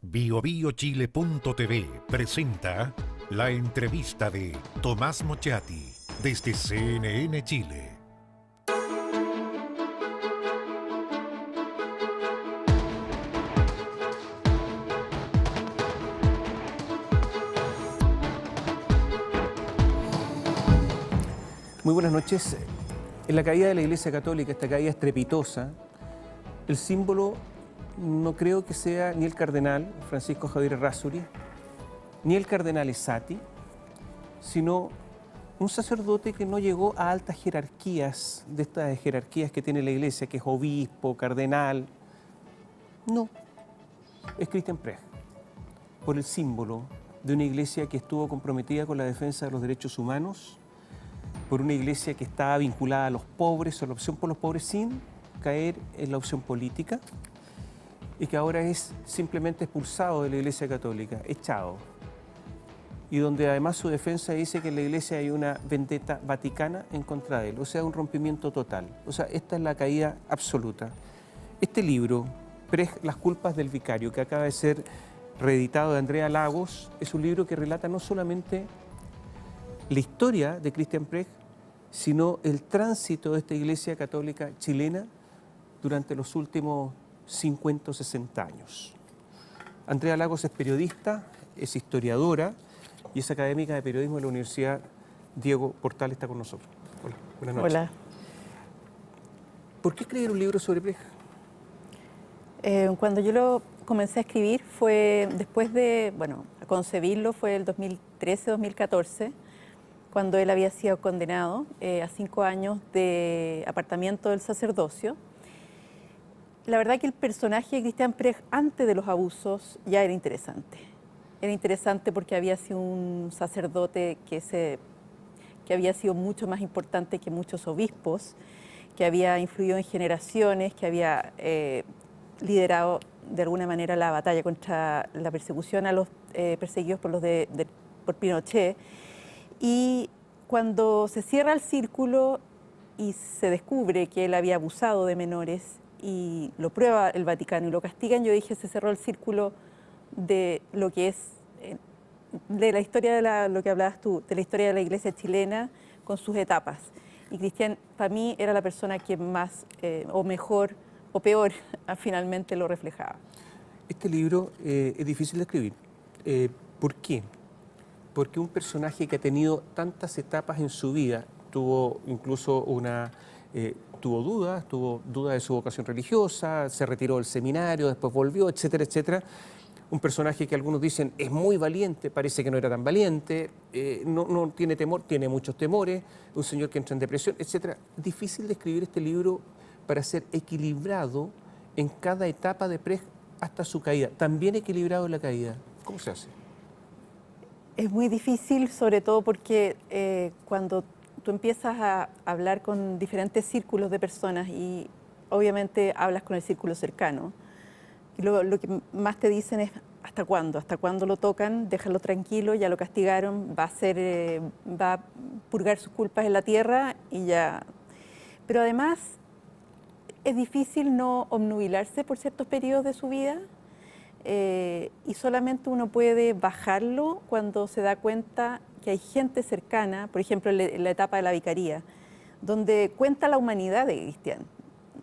BioBioChile.tv presenta la entrevista de Tomás Mochati desde CNN Chile. Muy buenas noches. En la caída de la Iglesia Católica, esta caída estrepitosa, el símbolo no creo que sea ni el cardenal Francisco Javier Errázuriz, ni el cardenal Esati, sino un sacerdote que no llegó a altas jerarquías, de estas jerarquías que tiene la Iglesia, que es obispo, cardenal. No, es Christian Prech, por el símbolo de una Iglesia que estuvo comprometida con la defensa de los derechos humanos, por una Iglesia que estaba vinculada a los pobres, o a la opción por los pobres, sin caer en la opción política, y que ahora es simplemente expulsado de la Iglesia Católica, echado. Y donde además su defensa dice que en la Iglesia hay una vendetta vaticana en contra de él, o sea, un rompimiento total. O sea, esta es la caída absoluta. Este libro, Prech, Las culpas del vicario, que acaba de ser reeditado de Andrea Lagos, es un libro que relata no solamente la historia de Christian Prech, sino el tránsito de esta Iglesia Católica chilena durante los últimos 50 o 60 años. Andrea Lagos es periodista, es historiadora y es académica de periodismo de la Universidad Diego Portal, está con nosotros. Hola, buenas noches. Hola. ¿Por qué escribir un libro sobre Prech? Cuando yo lo comencé a escribir fue después de, a concebirlo fue el 2013-2014, cuando él había sido condenado a 5 años de apartamiento del sacerdocio. La verdad que el personaje de Christian Prech antes de los abusos ya era interesante. Era interesante porque había sido un sacerdote que había sido mucho más importante que muchos obispos, que había influido en generaciones, que había liderado de alguna manera la batalla contra la persecución a los perseguidos por Pinochet. Y cuando se cierra el círculo y se descubre que él había abusado de menores y lo prueba el Vaticano y lo castigan, yo dije, se cerró el círculo de lo que es, de la historia de lo que hablabas tú, de la historia de la Iglesia chilena con sus etapas. Y Christian, para mí, era la persona que más, o mejor, o peor, finalmente lo reflejaba. Este libro es difícil de escribir. ¿Por qué? Porque un personaje que ha tenido tantas etapas en su vida, tuvo incluso tuvo dudas de su vocación religiosa, se retiró del seminario, después volvió, etcétera, etcétera. Un personaje que algunos dicen es muy valiente, parece que no era tan valiente, no tiene temor, tiene muchos temores, un señor que entra en depresión, etcétera. Difícil de escribir este libro para ser equilibrado en cada etapa de Prech hasta su caída, también equilibrado en la caída. ¿Cómo se hace? Es muy difícil, sobre todo porque cuando tú empiezas a hablar con diferentes círculos de personas y obviamente hablas con el círculo cercano, y lo que más te dicen es ¿hasta cuándo lo tocan? Déjalo tranquilo, ya lo castigaron, va a purgar sus culpas en la tierra y ya. Pero además es difícil no obnubilarse por ciertos periodos de su vida. Y solamente uno puede bajarlo cuando se da cuenta que hay gente cercana, por ejemplo en la etapa de la vicaría, donde cuenta la humanidad de Christian.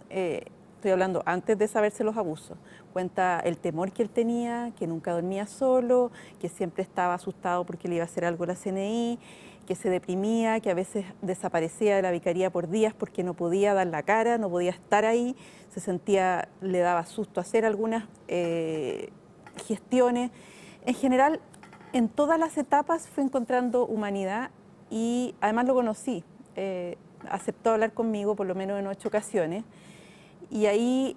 Estoy hablando antes de saberse los abusos. Cuenta el temor que él tenía, que nunca dormía solo, que siempre estaba asustado porque le iba a hacer algo a la CNI, que se deprimía, que a veces desaparecía de la vicaría por días porque no podía dar la cara, no podía estar ahí, le daba susto hacer algunas gestiones. En general, en todas las etapas fue encontrando humanidad y además lo conocí. Aceptó hablar conmigo por lo menos en 8 ocasiones y ahí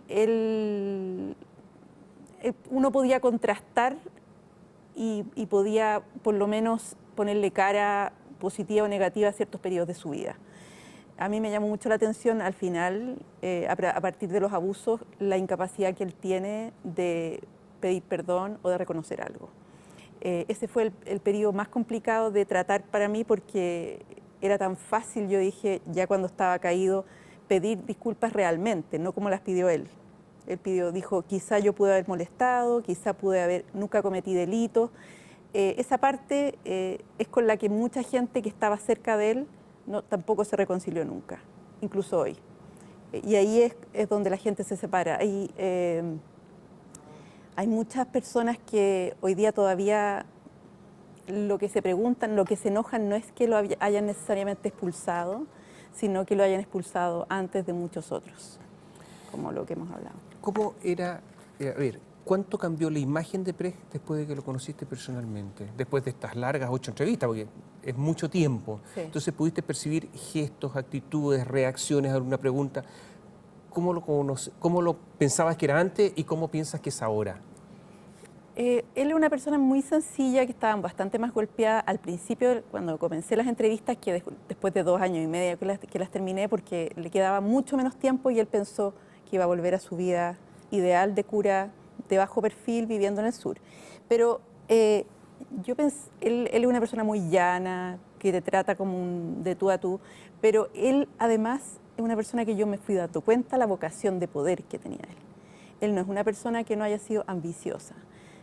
uno podía contrastar y podía por lo menos ponerle cara positiva o negativa a ciertos periodos de su vida. A mí me llamó mucho la atención al final, a partir de los abusos, la incapacidad que él tiene de pedir perdón o de reconocer algo. Ese fue el periodo más complicado de tratar para mí porque era tan fácil, yo dije, ya cuando estaba caído, pedir disculpas realmente, no como las pidió él. Él dijo, quizá yo pude haber molestado, quizá nunca cometí delitos. Esa parte es con la que mucha gente que estaba cerca de él tampoco se reconcilió nunca, incluso hoy. Y ahí es donde la gente se separa. Hay muchas personas que hoy día todavía lo que se preguntan, lo que se enojan no es que lo hayan necesariamente expulsado, sino que lo hayan expulsado antes de muchos otros, como lo que hemos hablado. ¿Cómo era, a ver, cuánto cambió la imagen de Precht después de que lo conociste personalmente? Después de estas largas 8 entrevistas, porque es mucho tiempo. Sí. Entonces pudiste percibir gestos, actitudes, reacciones a alguna pregunta. ¿Cómo lo pensabas que era antes y cómo piensas que es ahora? Él es una persona muy sencilla, que estaba bastante más golpeada al principio, cuando comencé las entrevistas, que después de 2 años y medio que las terminé, porque le quedaba mucho menos tiempo y él pensó que iba a volver a su vida ideal de cura de bajo perfil viviendo en el sur. Pero yo pensé, él es una persona muy llana, que te trata como de tú a tú, pero él además es una persona que yo me fui dando cuenta la vocación de poder que tenía él. Él no es una persona que no haya sido ambiciosa.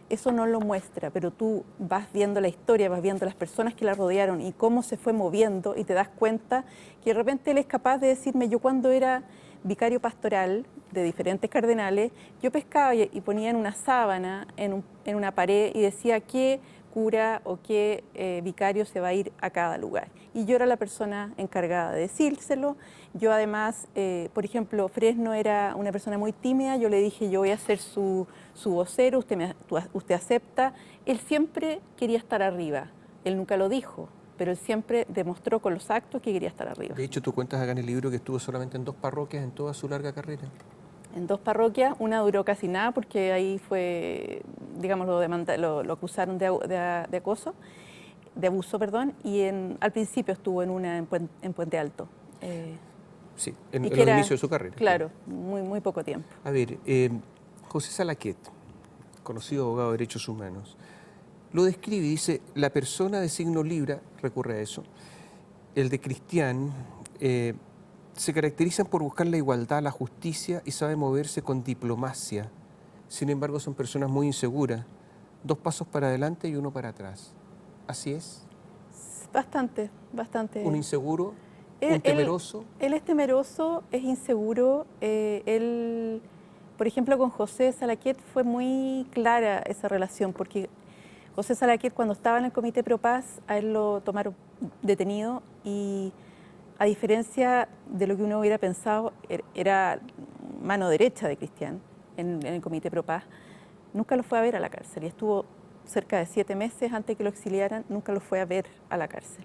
Eso no lo muestra, pero tú vas viendo la historia, vas viendo las personas que la rodearon y cómo se fue moviendo y te das cuenta que de repente él es capaz de decirme, yo cuando era vicario pastoral de diferentes cardenales, yo pescaba y ponía en una sábana, en una pared y decía qué cura o qué vicario se va a ir a cada lugar. Y yo era la persona encargada de decírselo. Yo además, por ejemplo, Fresno era una persona muy tímida, yo le dije, yo voy a ser su vocero, usted acepta. Él siempre quería estar arriba, él nunca lo dijo, pero él siempre demostró con los actos que quería estar arriba. De hecho, tú cuentas acá en el libro que estuvo solamente en 2 parroquias en toda su larga carrera. En 2 parroquias, una duró casi nada porque ahí fue, digamos, lo acusaron de acoso, de abuso, perdón, y al principio estuvo en una en Puente Alto. Sí, en el inicio de su carrera. Claro, muy poco tiempo. A ver, José Salaquet, conocido abogado de derechos humanos, lo describe y dice, la persona de signo Libra, recurre a eso, el de Cristián, se caracterizan por buscar la igualdad, la justicia y sabe moverse con diplomacia. Sin embargo, son personas muy inseguras, 2 pasos para adelante y 1 para atrás. ¿Así es? Bastante. ¿Un inseguro? ¿Un temeroso? Él es temeroso, es inseguro. Él, por ejemplo, con José Salaquet fue muy clara esa relación, porque José Salaquet, cuando estaba en el Comité Pro Paz, a él lo tomaron detenido y, a diferencia de lo que uno hubiera pensado, era mano derecha de Cristián en el Comité Pro Paz, nunca lo fue a ver a la cárcel y estuvo cerca de 7 meses antes que lo exiliaran, nunca lo fue a ver a la cárcel.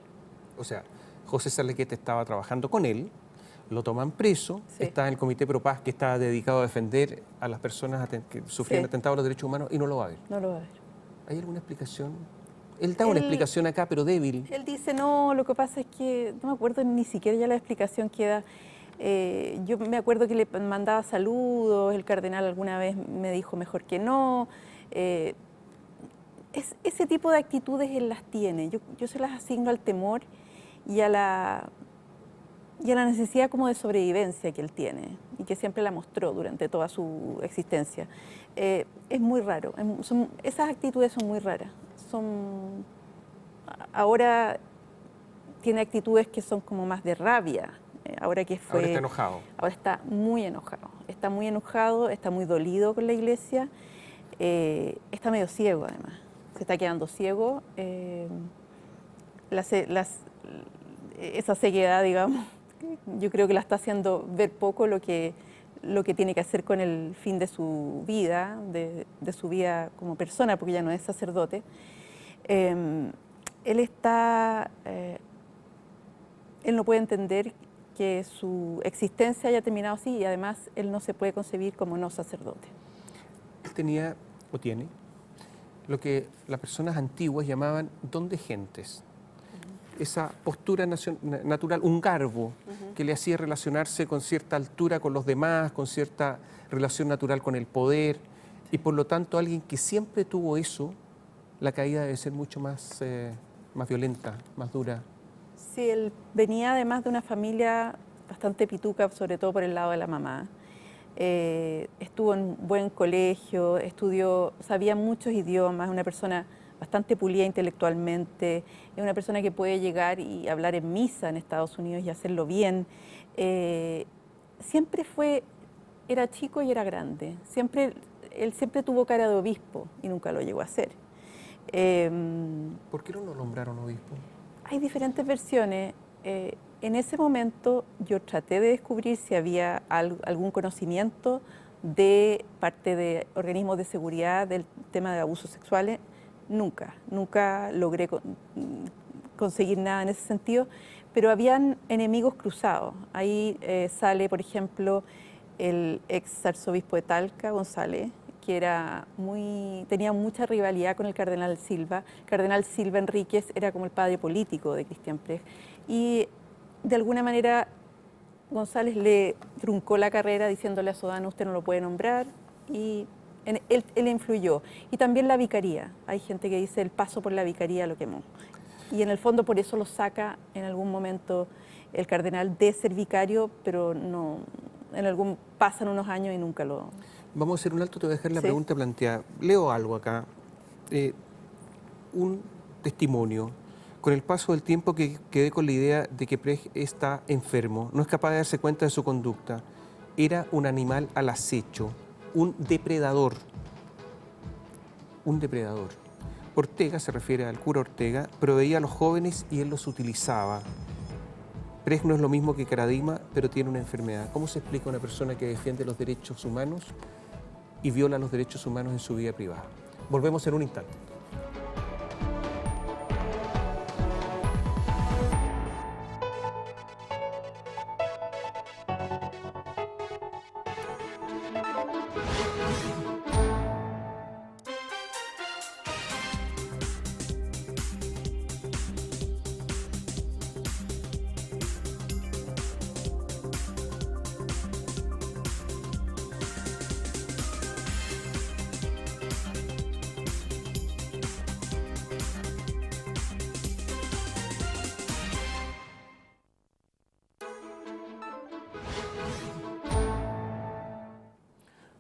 O sea, José Salaquet estaba trabajando con él, lo toman preso, Sí. está en el Comité Pro Paz que está dedicado a defender a las personas que sufrían Sí. atentados a los derechos humanos y no lo va a ver. No lo va a ver. ¿Hay alguna explicación? Él da una explicación acá, pero débil. Él dice, no, lo que pasa es que, no me acuerdo ni siquiera ya la explicación que da. Yo me acuerdo que le mandaba saludos, el cardenal alguna vez me dijo mejor que no. Ese tipo de actitudes él las tiene. Yo se las asigno al temor y a la necesidad como de sobrevivencia que él tiene y que siempre la mostró durante toda su existencia. Es muy raro, esas actitudes son muy raras. Ahora tiene actitudes que son como más de rabia. Ahora está enojado. Ahora está muy enojado, está muy dolido con la iglesia, está medio ciego además, se está quedando ciego. Esa ceguedad, digamos, yo creo que la está haciendo ver poco lo que tiene que hacer con el fin de su vida, de su vida como persona, porque ya no es sacerdote. Él no puede entender que su existencia haya terminado así y además él no se puede concebir como no sacerdote. Él tenía, o tiene, lo que las personas antiguas llamaban don de gentes. Esa postura natural, un garbo que le hacía relacionarse con cierta altura con los demás, con cierta relación natural con el poder, y por lo tanto alguien que siempre tuvo eso, la caída debe ser mucho más violenta, más dura. Sí, él venía además de una familia bastante pituca, sobre todo por el lado de la mamá. estuvo en un buen colegio, estudió, sabía muchos idiomas, una persona bastante pulida intelectualmente, es una persona que puede llegar y hablar en misa en Estados Unidos y hacerlo bien. Siempre era chico y era grande. Él siempre tuvo cara de obispo y nunca lo llegó a hacer. ¿Por qué no lo nombraron obispo? Hay diferentes versiones. En ese momento yo traté de descubrir si había algún conocimiento de parte de organismos de seguridad del tema de abusos sexuales. Nunca logré conseguir nada en ese sentido, pero habían enemigos cruzados. Ahí sale, por ejemplo, el ex arzobispo de Talca, González, que tenía mucha rivalidad con el cardenal Silva. El cardenal Silva Enríquez era como el padre político de Cristian Prech. Y de alguna manera González le truncó la carrera diciéndole a Sodano, usted no lo puede nombrar, y él influyó. Y también la vicaría. Hay gente que dice el paso por la vicaría lo quemó. Y en el fondo por eso lo saca en algún momento el cardenal de ser vicario, pero no, pasan unos años y nunca lo... Vamos a hacer un alto, te voy a dejar la Sí. pregunta planteada. Leo algo acá, un testimonio. Con el paso del tiempo quedé con la idea de que Prech está enfermo, no es capaz de darse cuenta de su conducta. Era un animal al acecho, un depredador. Un depredador. Ortega, se refiere al cura Ortega, proveía a los jóvenes y él los utilizaba. Prech no es lo mismo que Caradima, pero tiene una enfermedad. ¿Cómo se explica a una persona que defiende los derechos humanos y viola los derechos humanos en su vida privada? Volvemos en un instante.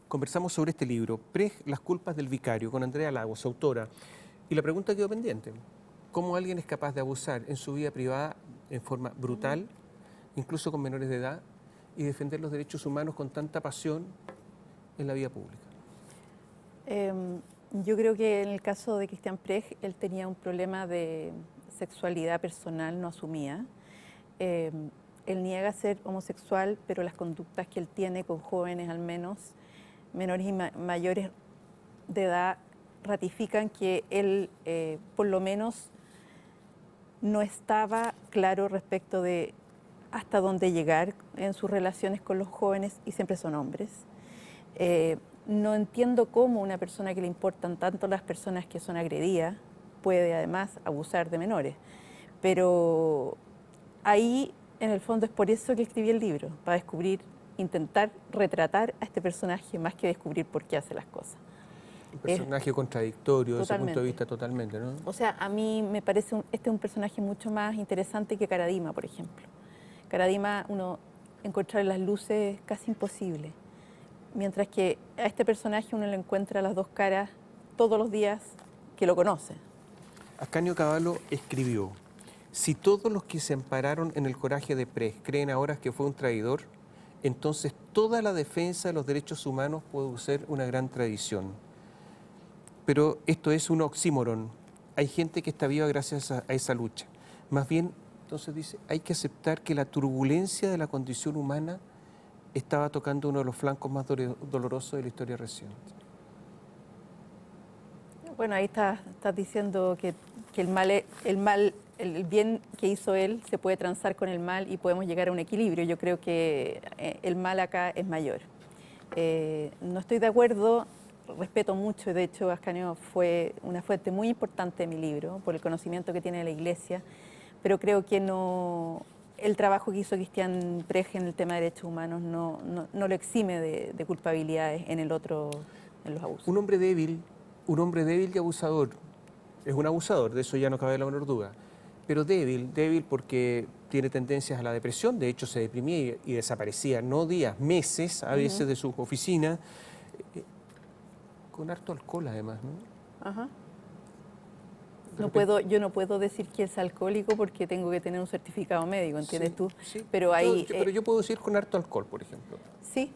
Conversamos sobre este libro, Prech, Las culpas del vicario, con Andrea Lagos, autora. Y la pregunta quedó pendiente. ¿Cómo alguien es capaz de abusar en su vida privada en forma brutal, incluso con menores de edad, y defender los derechos humanos con tanta pasión en la vida pública? Yo creo que en el caso de Cristian Prech, él tenía un problema de sexualidad personal, no asumía. Él niega ser homosexual, pero las conductas que él tiene con jóvenes al menos, menores y mayores de edad, ratifican que él por lo menos no estaba claro respecto de hasta dónde llegar en sus relaciones con los jóvenes, y siempre son hombres. No entiendo cómo una persona que le importan tanto las personas que son agredidas puede además abusar de menores. Pero ahí, en el fondo, es por eso que escribí el libro, para intentar retratar a este personaje más que descubrir por qué hace las cosas. Un personaje contradictorio, desde ese punto de Totalmente. vista, totalmente, ¿no? O sea, a mí me parece este es un personaje mucho más interesante que Caradima, por ejemplo. Caradima, encontrar las luces es casi imposible. Mientras que a este personaje uno le encuentra las dos caras todos los días que lo conoce. Ascanio Cavallo escribió: si todos los que se ampararon en el coraje de Prech creen ahora que fue un traidor, entonces toda la defensa de los derechos humanos puede ser una gran tradición. Pero esto es un oxímoron. Hay gente que está viva gracias a esa lucha. Más bien, entonces dice, hay que aceptar que la turbulencia de la condición humana estaba tocando uno de los flancos más dolorosos de la historia reciente. Bueno, ahí estás diciendo que el bien que hizo él se puede transar con el mal y podemos llegar a un equilibrio. Yo creo que el mal acá es mayor. No estoy de acuerdo, respeto mucho, de hecho Ascanio fue una fuente muy importante de mi libro por el conocimiento que tiene de la Iglesia, pero creo que el trabajo que hizo Cristian Prech en el tema de derechos humanos no lo exime de culpabilidades en los abusos. Un hombre débil y abusador, es un abusador, de eso ya no cabe la menor duda, pero débil porque tiene tendencias a la depresión, de hecho se deprimía y desaparecía, no días, meses a veces de sus oficinas, con harto alcohol además, ¿no? Ajá. De repente- Yo no puedo decir que es alcohólico porque tengo que tener un certificado médico, ¿entiendes Sí, tú? sí. Pero ahí, Pero yo puedo decir con harto alcohol, por ejemplo. sí,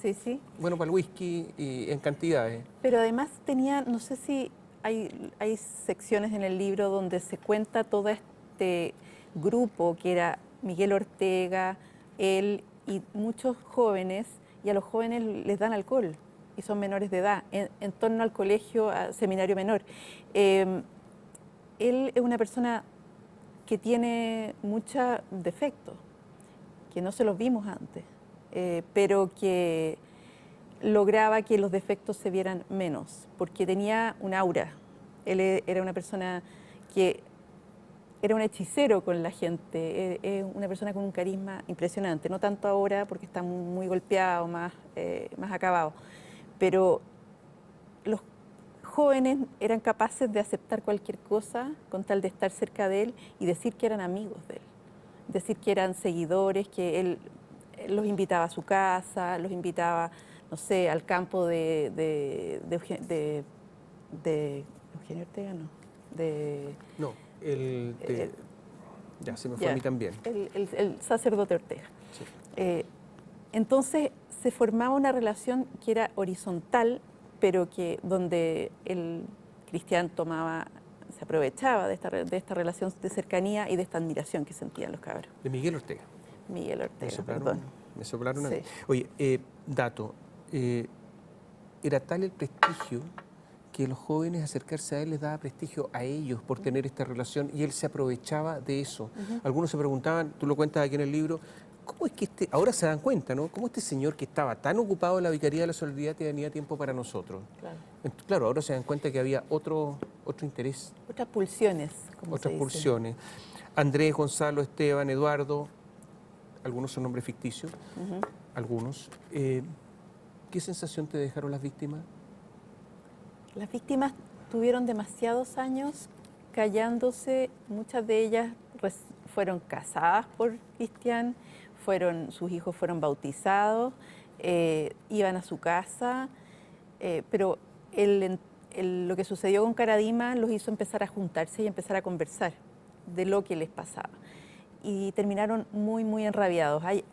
sí, sí. Bueno, para el whisky y en cantidades. Pero además tenía, no sé si hay secciones en el libro donde se cuenta todo este grupo que era Miguel Ortega, él y muchos jóvenes, y a los jóvenes les dan alcohol y son menores de edad, en torno al colegio, al seminario menor. Él es una persona que tiene muchos defectos, que no se los vimos antes, pero que lograba que los defectos se vieran menos, porque tenía un aura. Era una persona que era un hechicero con la gente, es una persona con un carisma impresionante, no tanto ahora porque está muy golpeado, más acabado, pero los jóvenes eran capaces de aceptar cualquier cosa con tal de estar cerca de él y decir que eran amigos de él, decir que eran seguidores, que él los invitaba a su casa, los invitaba, no sé, al campo de Eugenio Ortega, no, No, ya se me fue ya, a mí también. el sacerdote Ortega. Sí. Entonces se formaba una relación que era horizontal, pero que donde el cristiano se aprovechaba de esta relación de cercanía y de esta admiración que sentían los cabros. De Miguel Ortega. Miguel Me Ortega, soplaron, perdón. me soplaron a mí. Sí. Oye, dato, era tal el prestigio que los jóvenes acercarse a él les daba prestigio a ellos por tener esta relación y él se aprovechaba de eso. Algunos se preguntaban, tú lo cuentas aquí en el libro, ¿cómo es que ahora se dan cuenta, ¿no? ¿Cómo este señor que estaba tan ocupado en la Vicaría de la Solidaridad tenía tiempo para nosotros? Claro. Claro, ahora se dan cuenta que había otro interés, Otras pulsiones, como otras se dice. pulsiones. Andrés, Gonzalo, Esteban, Eduardo, algunos son nombres ficticios, algunos. ¿Qué sensación te dejaron las víctimas? Las víctimas tuvieron demasiados años callándose, muchas de ellas fueron casadas por Cristian, sus hijos fueron bautizados, iban a su casa, pero lo que sucedió con Caradima los hizo empezar a juntarse y empezar a conversar de lo que les pasaba. Y terminaron muy, muy enrabiados. Hay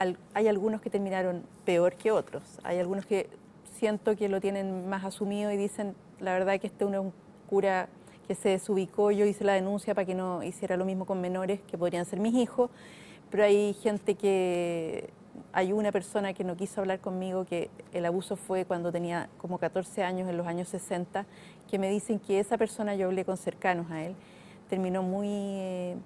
algunos que terminaron peor que otros. Hay algunos que siento que lo tienen más asumido y dicen, la verdad que este uno es un cura que se desubicó, yo hice la denuncia para que no hiciera lo mismo con menores que podrían ser mis hijos, pero hay gente hay una persona que no quiso hablar conmigo, que el abuso fue cuando tenía como 14 años, en los años 60, que me dicen que esa persona, yo hablé con cercanos a él, terminó muy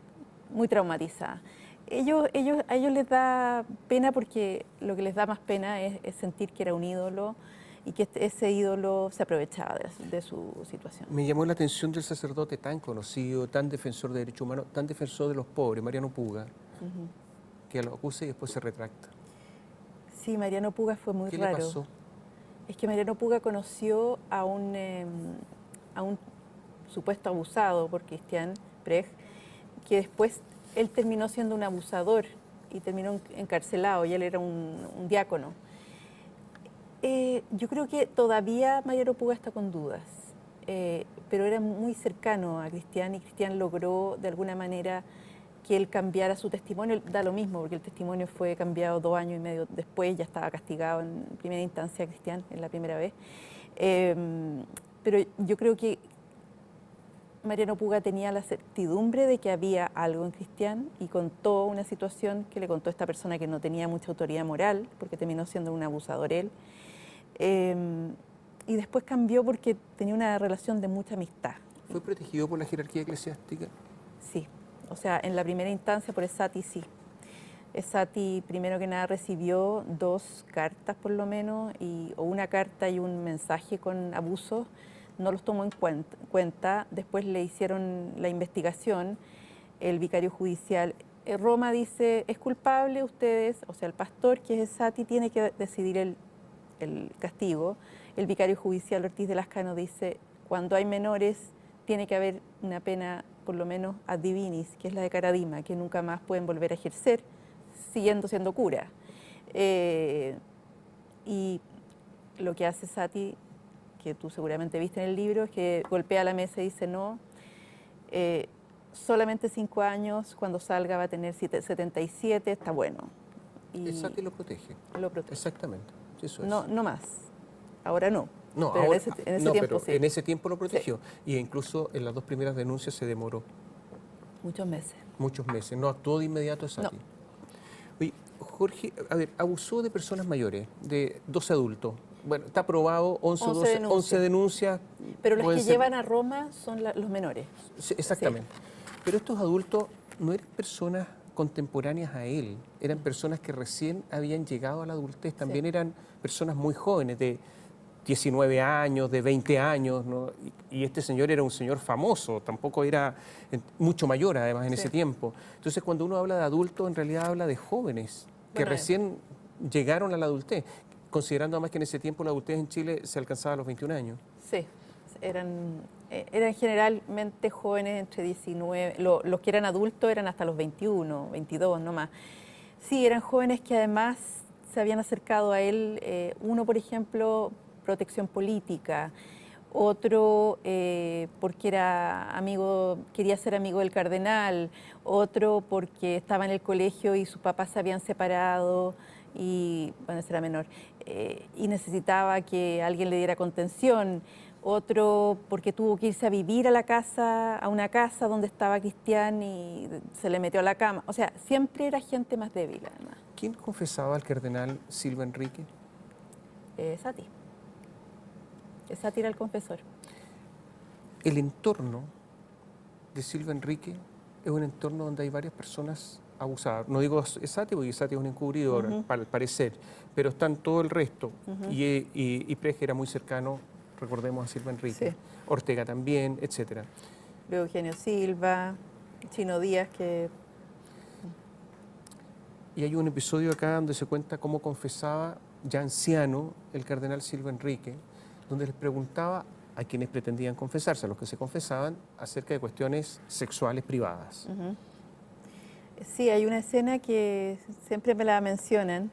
traumatizada. A ellos les da pena porque lo que les da más pena es sentir que era un ídolo y que ese ídolo se aprovechaba de su situación. Me llamó la atención del sacerdote tan conocido, tan defensor de derechos humanos, tan defensor de los pobres, Mariano Puga, que lo acusa y después se retracta. Sí, Mariano Puga fue muy raro. ¿Qué le pasó? Es que Mariano Puga conoció a un supuesto abusado por Cristian Precht, que después él terminó siendo un abusador y terminó encarcelado, y él era un diácono. Yo creo que todavía Mariano Puga está con dudas, pero era muy cercano a Cristian y Cristian logró de alguna manera que él cambiara su testimonio. Da lo mismo, porque el testimonio fue cambiado 2 años y medio después, ya estaba castigado en primera instancia Cristian, en la primera vez. Pero yo creo que Mariano Puga tenía la certidumbre de que había algo en Cristian y contó una situación que le contó esta persona que no tenía mucha autoridad moral, porque terminó siendo un abusador él. Y después cambió porque tenía una relación de mucha amistad. ¿Fue protegido por la jerarquía eclesiástica? Sí, o sea, en la primera instancia por Esati sí. Esati, primero que nada, recibió 2 cartas por lo menos, o una carta y un mensaje con abusos. No los tomó en cuenta. Después le hicieron la investigación. El vicario judicial, Roma dice, es culpable, ustedes, o sea, el pastor, que es Esati, tiene que decidir el castigo. El vicario judicial Ortiz de Lascano dice, cuando hay menores, tiene que haber una pena, por lo menos ad divinis, que es la de Caradima, que nunca más pueden volver a ejercer, siguiendo siendo cura. Y lo que hace Saty, que tú seguramente viste en el libro, es que golpea la mesa y dice no, solamente 5 años, cuando salga va a tener 77, está bueno. Y Saty lo protege. Lo protege. Exactamente, eso es. No, no más, ahora no. No, pero ahora, en ese tiempo sí. En ese tiempo lo protegió. Sí. Y incluso en las 2 primeras denuncias se demoró. Muchos meses. Muchos meses. No actuó de inmediato Saty. No. Oye, Jorge, a ver, abusó de personas mayores, de 12 adultos. Bueno, está aprobado, 11 denuncias. Pero los que llevan a Roma son los menores. Sí, exactamente. Sí. Pero estos adultos no eran personas contemporáneas a él, eran personas que recién habían llegado a la adultez, también sí. Eran personas muy jóvenes, de 19 años, de 20 años, ¿no? Y este señor era un señor famoso, tampoco era mucho mayor además en ese tiempo. Entonces cuando uno habla de adultos, en realidad habla de jóvenes que recién llegaron a la adultez, considerando además que en ese tiempo la adultez en Chile se alcanzaba a los 21 años. Sí, eran generalmente jóvenes entre 19, los que eran adultos eran hasta los 21, 22, no más. Sí, eran jóvenes que además se habían acercado a él, uno por ejemplo, protección política, otro porque era amigo, quería ser amigo del cardenal, otro porque estaba en el colegio y sus papás se habían separado y, bueno, ese era menor, y necesitaba que alguien le diera contención, otro porque tuvo que irse a vivir a una casa donde estaba Cristian y se le metió a la cama. O sea, siempre era gente más débil, además. ¿Quién confesaba al cardenal Silva Enrique? Saty. Saty era el confesor. El entorno de Silva Enrique es un entorno donde hay varias personas abusadas. No digo Saty porque Saty es un encubridor, al parecer, pero están todo el resto. Y Preje era muy cercano, recordemos, a Silva Enrique. Sí. Ortega también, etcétera. Luego Eugenio Silva, Chino Díaz, que... Y hay un episodio acá donde se cuenta cómo confesaba, ya anciano, el cardenal Silva Enrique, donde les preguntaba a quienes pretendían confesarse, a los que se confesaban, acerca de cuestiones sexuales privadas. Sí, hay una escena que siempre me la mencionan,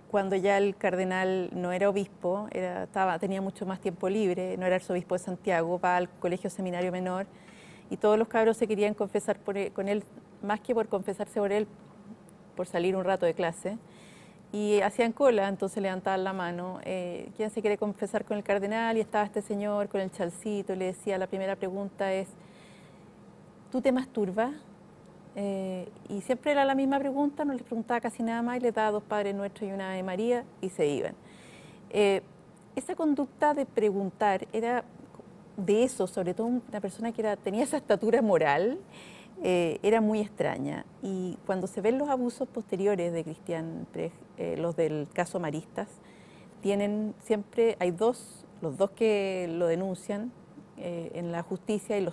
cuando ya el cardenal no era obispo, tenía mucho más tiempo libre, no era arzobispo de Santiago, va al colegio seminario menor, y todos los cabros se querían confesar con él, más que por confesarse por él, por salir un rato de clase, y hacían cola, entonces levantaban la mano, ¿quién se quiere confesar con el cardenal? Y estaba este señor con el chalcito, y le decía, la primera pregunta es, ¿tú te masturbas? Y siempre era la misma pregunta, no les preguntaba casi nada más, y les daba 2 Padres Nuestros y una Ave María, y se iban. Esa conducta de preguntar era de eso, sobre todo una persona que tenía esa estatura moral, era muy extraña. Y cuando se ven los abusos posteriores de Cristian Preje, los del caso Maristas, siempre hay los 2 que lo denuncian en la justicia, y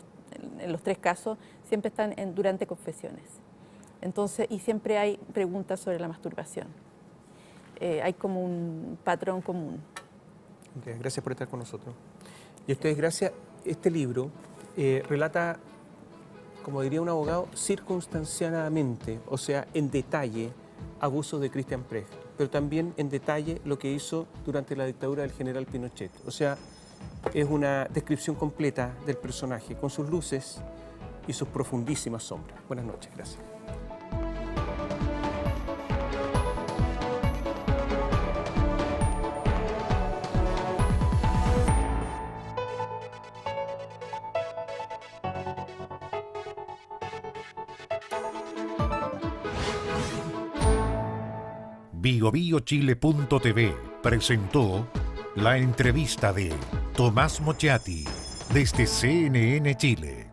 en los 3 casos siempre están durante confesiones. Entonces, y siempre hay preguntas sobre la masturbación. Hay como un patrón común. Gracias por estar con nosotros. Y a ustedes, gracias. Este libro relata, como diría un abogado, circunstanciadamente, o sea, en detalle, abusos de Cristian Preje, pero también en detalle lo que hizo durante la dictadura del general Pinochet. O sea, es una descripción completa del personaje, con sus luces y sus profundísimas sombras. Buenas noches, gracias. BioBioChile.tv presentó la entrevista de Tomás Mochati desde CNN Chile.